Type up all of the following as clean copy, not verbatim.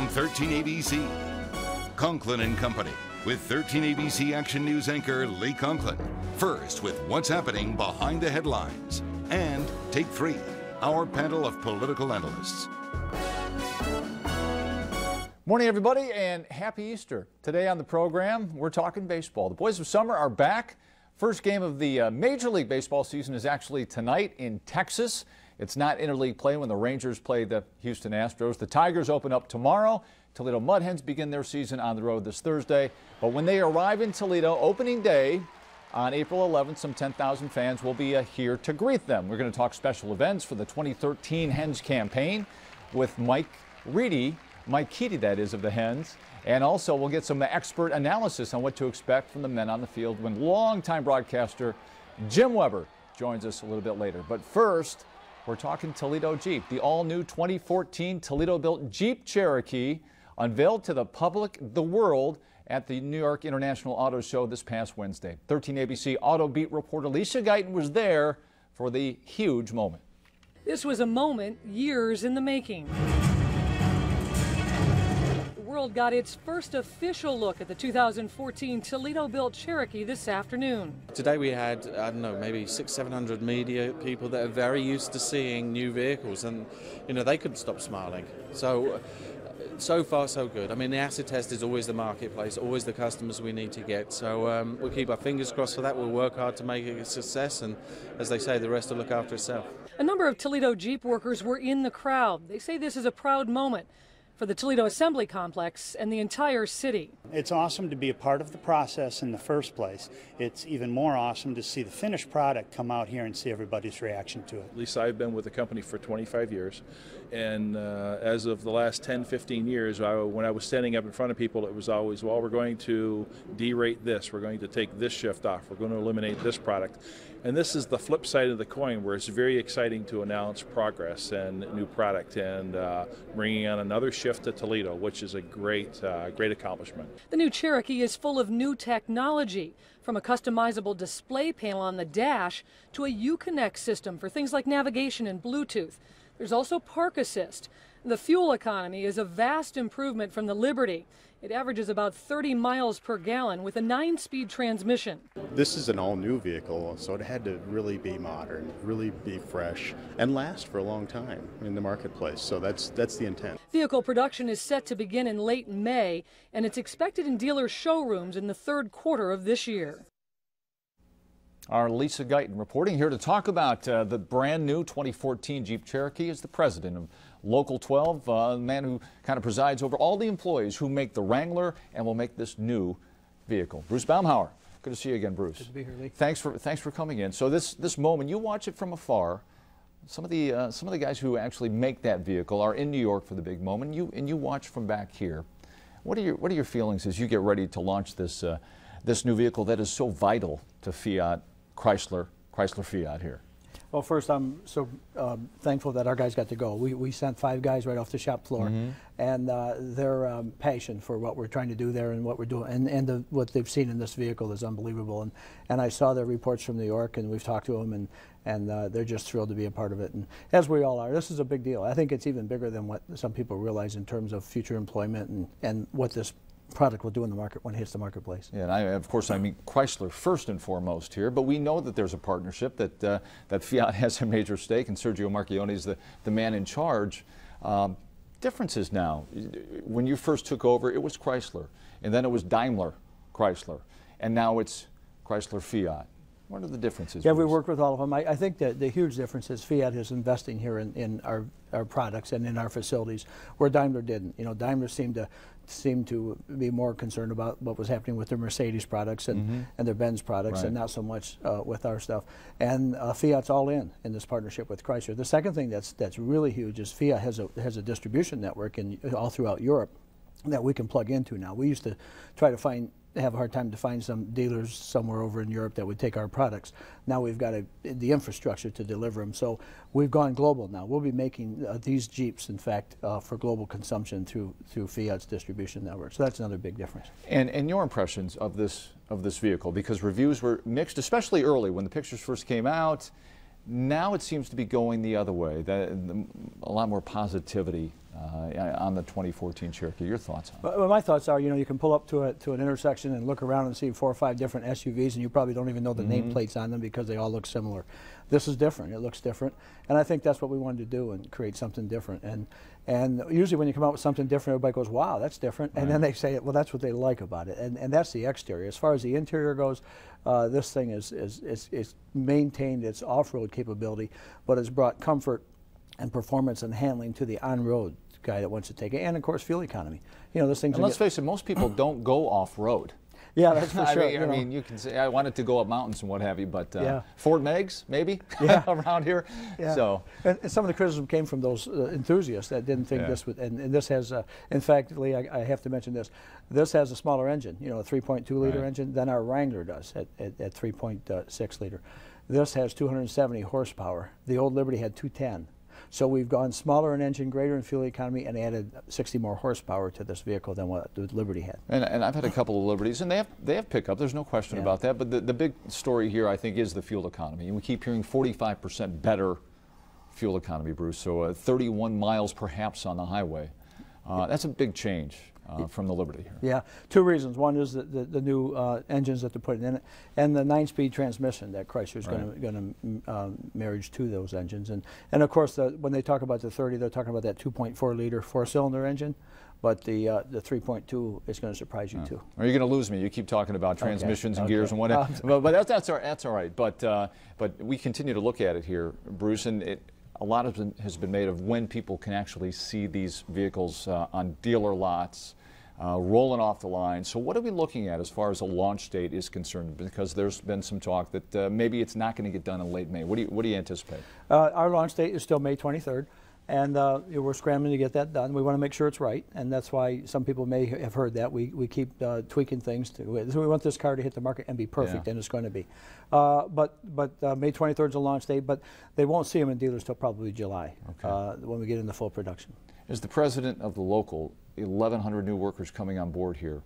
From 13 ABC, Conklin and Company, with 13 ABC Action News anchor Lee Conklin. First, with what's happening behind the headlines. And Take 3, our panel of political analysts. Morning, everybody, and happy Easter. Today on the program, we're talking baseball. The Boys of Summer are back. First game of the Major League Baseball season is actually tonight in Texas. It's not interleague play when the Rangers play the Houston Astros. The Tigers open up tomorrow. Toledo Mud Hens begin their season on the road this Thursday. But when they arrive in Toledo, opening day on April 11th, some 10,000 fans will be here to greet them. We're going to talk special events for the 2013 Hens campaign with Mike Keaty, that is, of the Hens. And also we'll get some expert analysis on what to expect from the men on the field when longtime broadcaster Jim Weber joins us a little bit later. But first, we're talking Toledo Jeep. The all-new 2014 Toledo-built Jeep Cherokee unveiled to the public, the world, at the New York International Auto Show this past Wednesday. 13 ABC Auto Beat reporter Lisa Guyton was there for the huge moment. This was a moment years in the making. The world got its first official look at the 2014 Toledo-built Cherokee this afternoon. Today we had, I don't know, maybe 600-700 media people that are very used to seeing new vehicles, and they couldn't stop smiling. So far so good. I mean, the acid test is always the marketplace, always the customers we need to get. So we'll keep our fingers crossed for that. We'll work hard to make it a success, and as they say, the rest will look after itself. A number of Toledo Jeep workers were in the crowd. They say this is a proud moment for the Toledo Assembly Complex and the entire city. It's awesome to be a part of the process in the first place. It's even more awesome to see the finished product come out here and see everybody's reaction to it. Lisa, I've been with the company for 25 years, and as of the last 10-15 years, when I was standing up in front of people, it was always, well, we're going to derate this, we're going to take this shift off, we're going to eliminate this product. And this is the flip side of the coin, where it's very exciting to announce progress and new product, and bringing on another shift to Toledo, which is a great accomplishment. The new Cherokee is full of new technology, from a customizable display panel on the dash to a Uconnect system for things like navigation and Bluetooth. There's also Park Assist. The fuel economy is a vast improvement from the Liberty. It averages about 30 miles per gallon with a 9-speed transmission. This is an all-new vehicle, so it had to really be modern, really be fresh, and last for a long time in the marketplace. So that's the intent. Vehicle production is set to begin in late May, and it's expected in dealer showrooms in the third quarter of this year. Our Lisa Guyton reporting here to talk about the brand new 2014 Jeep Cherokee is the president of Local 12, the man who kind of presides over all the employees who make the Wrangler and will make this new vehicle. Bruce Baumhauer, good to see you again, Bruce. Good to be here, Lee. Thanks for coming in. So this moment, you watch it from afar. Some of the guys who actually make that vehicle are in New York for the big moment. You watch from back here. What are your feelings as you get ready to launch this new vehicle that is so vital to Fiat, Chrysler Fiat here? Well, first, I'm so thankful that our guys got to go. We sent 5 guys right off the shop floor, and their passion for what we're trying to do there and what we're doing, and what they've seen in this vehicle is unbelievable. And I saw their reports from New York, and we've talked to them, and they're just thrilled to be a part of it. And as we all are, this is a big deal. I think it's even bigger than what some people realize in terms of future employment and what this product will do in the market when it hits the marketplace. Yeah, and of course I mean Chrysler first and foremost here, but we know that there's a partnership, that Fiat has a major stake, and Sergio Marchionne is the man in charge. Differences now. When you first took over, it was Chrysler, and then it was Daimler Chrysler, and now it's Chrysler Fiat. What are the differences? Yeah, we work with all of them. I think that the huge difference is Fiat is investing here in our products and in our facilities, where Daimler didn't. Daimler seemed to be more concerned about what was happening with their Mercedes products and their Benz products, and not so much with our stuff. And Fiat's all in this partnership with Chrysler. The second thing that's really huge is Fiat has a distribution network all throughout Europe that we can plug into now. We used to try to have a hard time to find some dealers somewhere over in Europe that would take our products. Now we've got the infrastructure to deliver them. So we've gone global now. We'll be making these Jeeps, in fact, for global consumption through Fiat's distribution network. So that's another big difference. And your impressions of this vehicle, because reviews were mixed, especially early when the pictures first came out. Now it seems to be going the other way, a lot more positivity on the 2014 Cherokee. Your thoughts on it? Well, my thoughts are, you can pull up to an intersection and look around and see 4 or 5 different SUVs, and you probably don't even know the nameplates on them because they all look similar. This is different. It looks different, and I think that's what we wanted to do and create something different. And usually when you come out with something different, everybody goes, "Wow, that's different," and then they say, "Well, that's what they like about it," and that's the exterior. As far as the interior goes, this thing is maintained its off-road capability, but has brought comfort and performance and handling to the on-road guy that wants to take it, and of course fuel economy. This thing's. And let's face it, most people don't go off-road. Yeah, that's for sure. I mean, you can say I wanted to go up mountains and what have you, but yeah. Ford Megs maybe around here. Yeah. So and some of the criticism came from those enthusiasts that didn't think this would. And this has, in fact, Lee, I have to mention this. This has a smaller engine, a 3.2 liter engine than our Wrangler does at 3.6 liter. This has 270 horsepower. The old Liberty had 210. So we've gone smaller in engine, greater in fuel economy, and added 60 more horsepower to this vehicle than what the Liberty had. And I've had a couple of Liberties, and they have pickup. There's no question about that. But the big story here, I think, is the fuel economy. And we keep hearing 45% better fuel economy, Bruce. So 31 miles perhaps on the highway. That's a big change from the Liberty here. Yeah, 2 reasons. One is the new engines that they're putting in it, and the 9-speed transmission that Chrysler's going to marriage to those engines. And of course, when they talk about the 30, they're talking about that 2.4 liter 4-cylinder engine. But the 3.2 is going to surprise you too. Are you going to lose me? You keep talking about transmissions and gears and whatever. But that's all right. But we continue to look at it here, Bruce, and a lot of it has been made of when people can actually see these vehicles on dealer lots, rolling off the line. So what are we looking at as far as a launch date is concerned? Because there's been some talk that maybe it's not going to get done in late May. What do you anticipate? Our launch date is still May 23rd. And we're scrambling to get that done. We want to make sure it's right, and that's why some people may have heard that. We keep tweaking things. So we want this car to hit the market and be perfect, and it's going to be. But May 23rd is a launch date, but they won't see them in dealers till probably July when we get into full production. As the president of the local, 1,100 new workers coming on board here,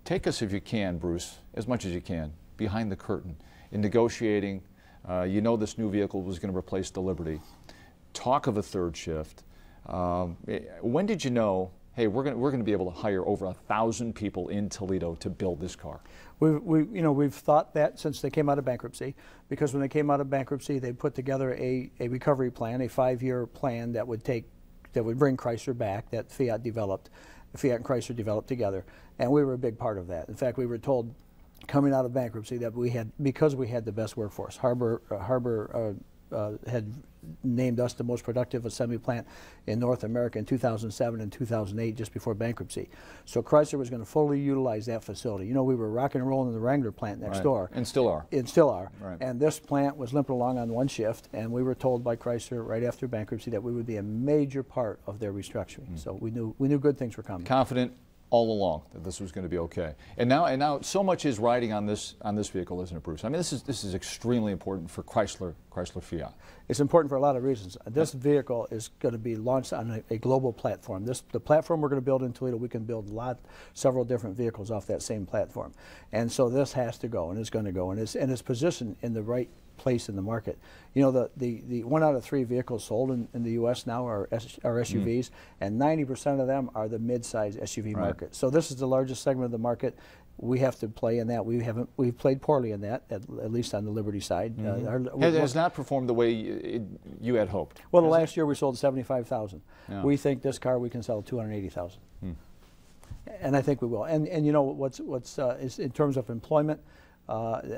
take us, if you can, Bruce, as much as you can, behind the curtain in negotiating. This new vehicle was going to replace the Liberty. Talk of a third shift. When did you know, hey, we're going to be able to hire over 1,000 people in Toledo to build this car? We've thought that since they came out of bankruptcy, because when they came out of bankruptcy, they put together a recovery plan, a 5-year plan that would bring Chrysler back, that Fiat and Chrysler developed together, and we were a big part of that. In fact, we were told coming out of bankruptcy that because we had the best workforce. Harbor had named us the most productive assembly plant in North America in 2007 and 2008, just before bankruptcy. So Chrysler was going to fully utilize that facility. We were rocking and rolling in the Wrangler plant next door. And still are. And still are. Right. And this plant was limping along on one shift, and we were told by Chrysler right after bankruptcy that we would be a major part of their restructuring. So we knew good things were coming. Confident all along that this was going to be okay. And now so much is riding on this vehicle, isn't it, Bruce? I mean, this is extremely important for Chrysler Fiat. It's important for a lot of reasons. This vehicle is going to be launched on a global platform. The platform we're going to build in Toledo, we can build several different vehicles off that same platform. And so this has to go, and it's going to go, and it's positioned in the right place in the market. The 1 out of 3 vehicles sold in the U.S. now are SUVs, and 90% of them are the mid-size SUV market. So this is the largest segment of the market. We have to play in that. We've played poorly in that, at least on the Liberty side. It has not performed the way you had hoped. Well, the last year we sold 75,000. Yeah. We think this car we can sell 280,000. And I think we will. And what's is in terms of employment,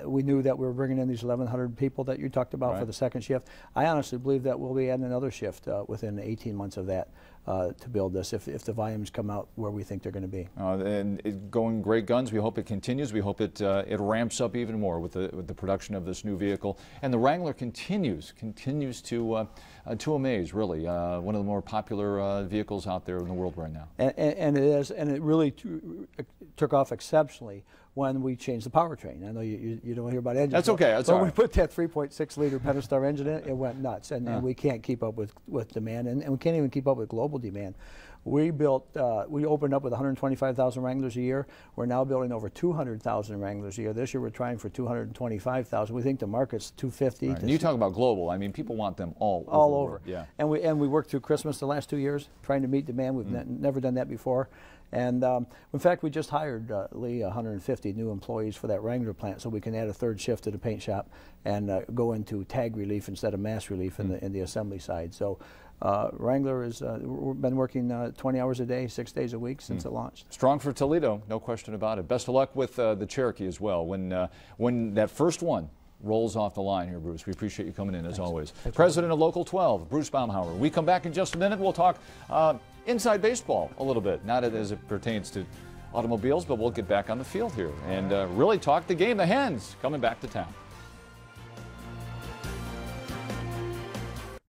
we knew that we were bringing in these 1,100 people that you talked about for the second shift. I honestly believe that we'll be adding another shift within 18 months of that to build this, if the volumes come out where we think they're going to be. And going great guns. We hope it continues. We hope it ramps up even more with the production of this new vehicle. And the Wrangler continues to amaze. Really, one of the more popular vehicles out there in the world right now. And it is, and it really took off exceptionally when we changed the powertrain. I know you don't hear about engines. That's okay. That's all right. When we put that 3.6 liter Pentastar engine in, it went nuts, and we can't keep up with demand, and we can't even keep up with global demand. We opened up with 125,000 Wranglers a year. We're now building over 200,000 Wranglers a year. This year we're trying for 225,000. We think the market's 250. Right. And you talk about global. I mean, people want them all over. All over. Yeah. And we worked through Christmas the last 2 years trying to meet demand. We've never done that before. And in fact, we just hired, Lee, 150 new employees for that Wrangler plant, so we can add a third shift to the paint shop and go into tag relief instead of mass relief in the assembly side. So Wrangler has been working 20 hours a day, 6 days a week since it launched. Strong for Toledo, no question about it. Best of luck with the Cherokee as well. When that first one rolls off the line here, Bruce, we appreciate you coming in as always. President of Local 12, Bruce Baumhauer. We come back in just a minute. We'll talk inside baseball a little bit, not as it pertains to automobiles, but we'll get back on the field here and really talk the game. The Hens coming back to town.